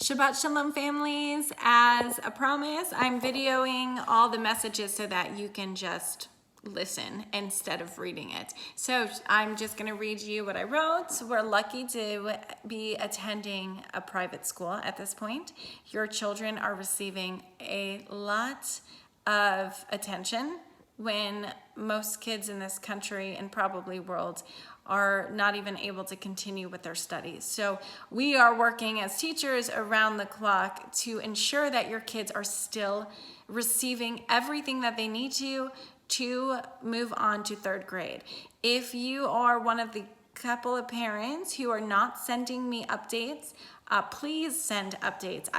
Shabbat Shalom families, as a promise, I'm videoing all the messages so that you can just listen instead of reading it. So I'm just going to read you what I wrote. We're lucky to be attending a private school at this point. Your children are receiving a lot of attention when most kids in this country and probably world are not even able to continue with their studies. So we are working as teachers around the clock to ensure that your kids are still receiving everything that they need to move on to third grade. If you are one of the couple of parents who are not sending me updates, please send updates.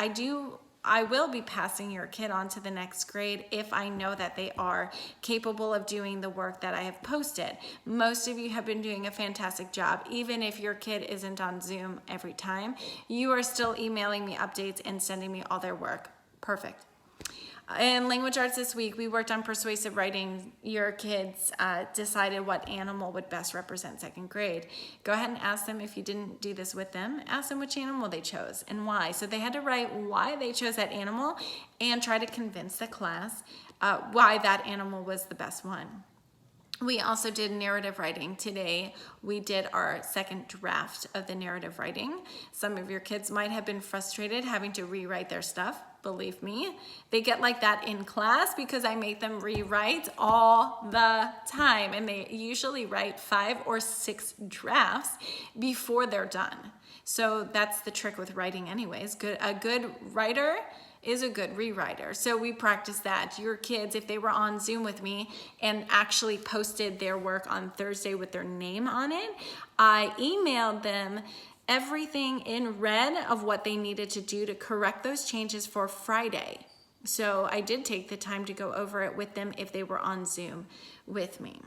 I will be passing your kid on to the next grade if I know that they are capable of doing the work that I have posted. Most of you have been doing a fantastic job. Even if your kid isn't on Zoom every time, you are still emailing me updates and sending me all their work. Perfect. In language arts this week, we worked on persuasive writing. Your kids decided what animal would best represent second grade. Go ahead and ask them, if you didn't do this with them, ask them which animal they chose and why. So they had to write why they chose that animal and try to convince the class why that animal was the best one. We also did narrative writing. Today, we did our second draft of the narrative writing. Some of your kids might have been frustrated having to rewrite their stuff. Believe me, they get like that in class because I make them rewrite all the time. And they usually write 5 or 6 drafts before they're done. So that's the trick with writing anyways. A good writer is a good rewriter. So we practice that. Your kids, if they were on Zoom with me and actually posted their work on Thursday with their name on it, I emailed them everything in red of what they needed to do to correct those changes for Friday. So I did take the time to go over it with them if they were on Zoom with me.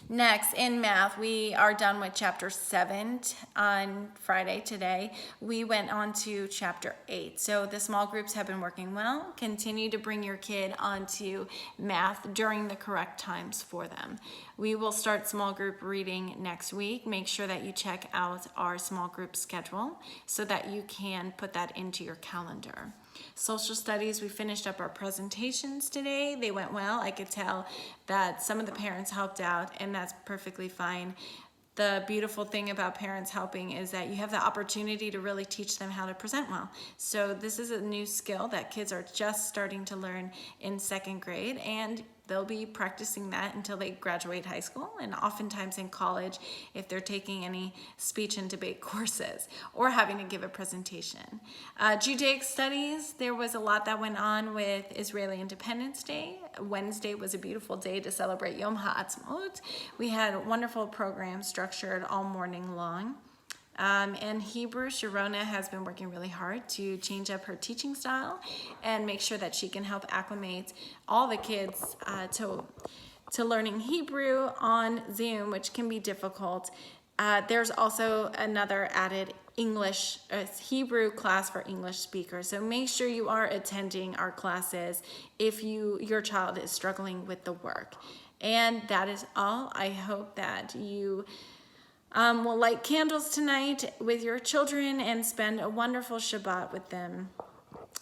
Next, in math, we are done with chapter 7 on Friday today. We went on to chapter 8. So the small groups have been working well. Continue to bring your kid onto math during the correct times for them. We will start small group reading next week. Make sure that you check out our small group schedule so that you can put that into your calendar. Social studies, we finished up our presentations today. They went well. I could tell that some of the parents helped out, and that's perfectly fine. The beautiful thing about parents helping is that you have the opportunity to really teach them how to present well. So this is a new skill that kids are just starting to learn in second grade, and they'll be practicing that until they graduate high school and oftentimes in college if they're taking any speech and debate courses or having to give a presentation. Judaic studies, there was a lot that went on with Israeli Independence Day. Wednesday was a beautiful day to celebrate Yom HaAtzmaut. We had wonderful programs structured all morning long. And Hebrew, Sharona has been working really hard to change up her teaching style and make sure that she can help acclimate all the kids to learning Hebrew on Zoom, which can be difficult. There's also another added Hebrew class for English speakers. So make sure you are attending our classes if your child is struggling with the work. And that is all. I hope that you will light candles tonight with your children and spend a wonderful Shabbat with them.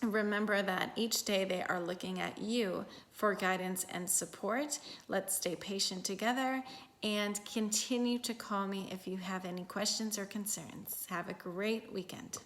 Remember that each day they are looking at you for guidance and support. Let's stay patient together and continue to call me if you have any questions or concerns. Have a great weekend.